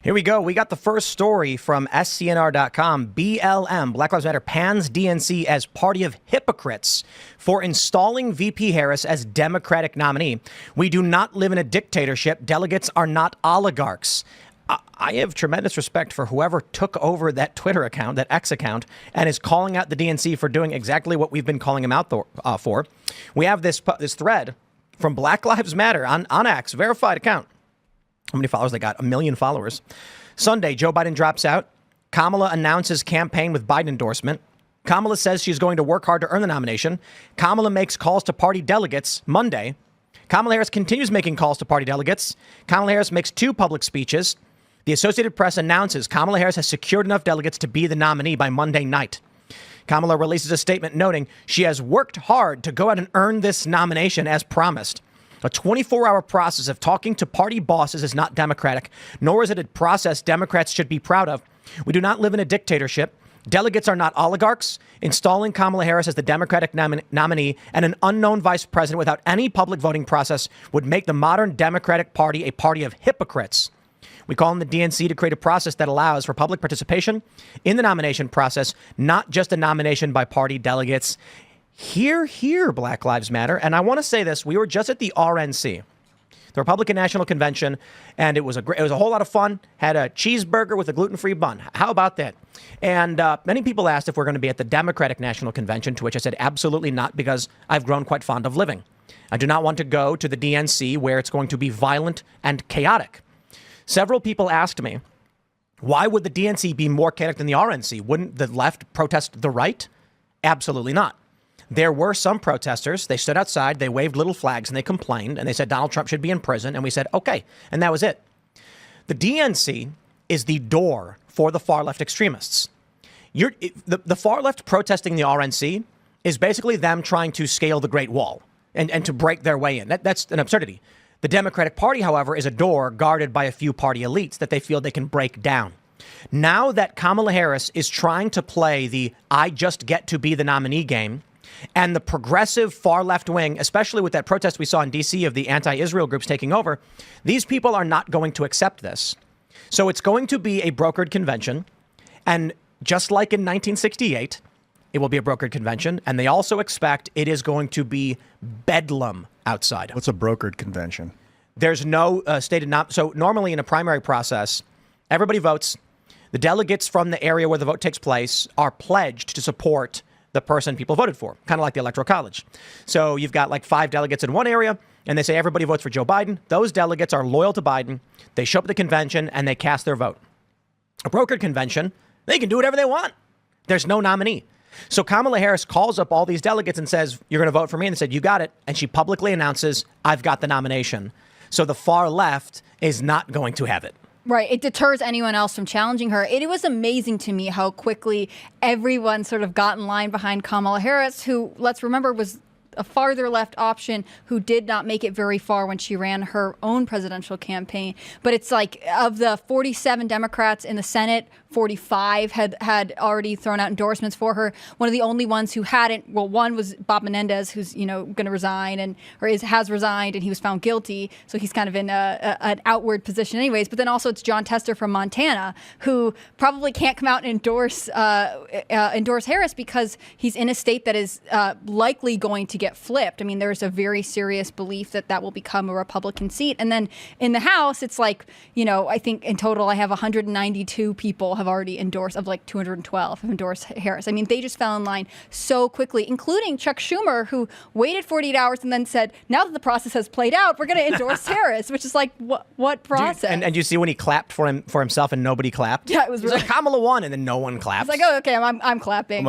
Here we go. We got the first story from SCNR.com. BLM, Black Lives Matter, pans DNC as party of hypocrites for installing VP Harris as Democratic nominee. We do not live in a dictatorship. Delegates are not oligarchs. I have tremendous respect for whoever took over that Twitter account, that X account, and is calling out the DNC for doing exactly what we've been calling him out for. We have this thread from Black Lives Matter on X, verified account. How many followers they got? 1 million followers. Sunday, Joe Biden drops out. Kamala announces campaign with Biden endorsement. Kamala says she's going to work hard to earn the nomination. Kamala makes calls to party delegates Monday. Kamala Harris continues making calls to party delegates. Kamala Harris makes 2 public speeches. The Associated Press announces Kamala Harris has secured enough delegates to be the nominee by Monday night. Kamala releases a statement noting she has worked hard to go out and earn this nomination as promised. A 24-hour process of talking to party bosses is not democratic, nor is it a process Democrats should be proud of. We do not live in a dictatorship. Delegates are not oligarchs. Installing Kamala Harris as the Democratic nominee and an unknown vice president without any public voting process would make the modern Democratic Party a party of hypocrites. We call on the DNC to create a process that allows for public participation in the nomination process, not just a nomination by party delegates. Here, Black Lives Matter. And I want to say this. We were just at the RNC, the Republican National Convention, and it was a whole lot of fun. Had a cheeseburger with a gluten-free bun. How about that? And many people asked if we're going to be at the Democratic National Convention, to which I said absolutely not, because I've grown quite fond of living. I do not want to go to the DNC where it's going to be violent and chaotic. Several people asked me, why would the DNC be more chaotic than the RNC? Wouldn't the left protest the right? Absolutely not. There were some protesters. They stood outside, they waved little flags, and they complained, and they said Donald Trump should be in prison. And we said, OK. And that was it. The DNC is the door for the far left extremists. The far left protesting the RNC is basically them trying to scale the Great Wall and to break their way in. That's an absurdity. The Democratic Party, however, is a door guarded by a few party elites that they feel they can break down. Now that Kamala Harris is trying to play the I just get to be the nominee game, and the progressive far left wing, especially with that protest we saw in D.C. of the anti-Israel groups taking over, these people are not going to accept this. So it's going to be a brokered convention. And just like in 1968, it will be a brokered convention. And they also expect it is going to be bedlam outside. What's a brokered convention? There's no stated so normally in a primary process, everybody votes. The delegates from the area where the vote takes place are pledged to support the person people voted for, kind of like the Electoral College. So you've got like 5 delegates in one area, and they say everybody votes for Joe Biden. Those delegates are loyal to Biden. They show up at the convention, and they cast their vote. A brokered convention, they can do whatever they want. There's no nominee. So Kamala Harris calls up all these delegates and says, you're going to vote for me? And they said, you got it. And she publicly announces, I've got the nomination. So the far left is not going to have it. Right. It deters anyone else from challenging her. It was amazing to me how quickly everyone sort of got in line behind Kamala Harris, who, let's remember, was a farther left option who did not make it very far when she ran her own presidential campaign. But it's like of the 47 Democrats in the Senate, 45 had already thrown out endorsements for her. One of the only ones who hadn't, well, one was Bob Menendez, who's, going to resign has resigned, and he was found guilty. So he's kind of in an outward position anyways. But then also it's John Tester from Montana, who probably can't come out and endorse Harris because he's in a state that is likely going to get flipped. I mean, there's a very serious belief that will become a Republican seat. And then in the House, it's like, I think in total I have 192 people have already endorsed, of like 212 have endorsed Harris. I mean, they just fell in line so quickly, including Chuck Schumer, who waited 48 hours and then said, now that the process has played out, we're going to endorse Harris, which is like, what process? And you see when he clapped for himself and nobody clapped? Yeah, it was really... like, Kamala won, and then no one clapped. It's like, oh, okay, I'm clapping.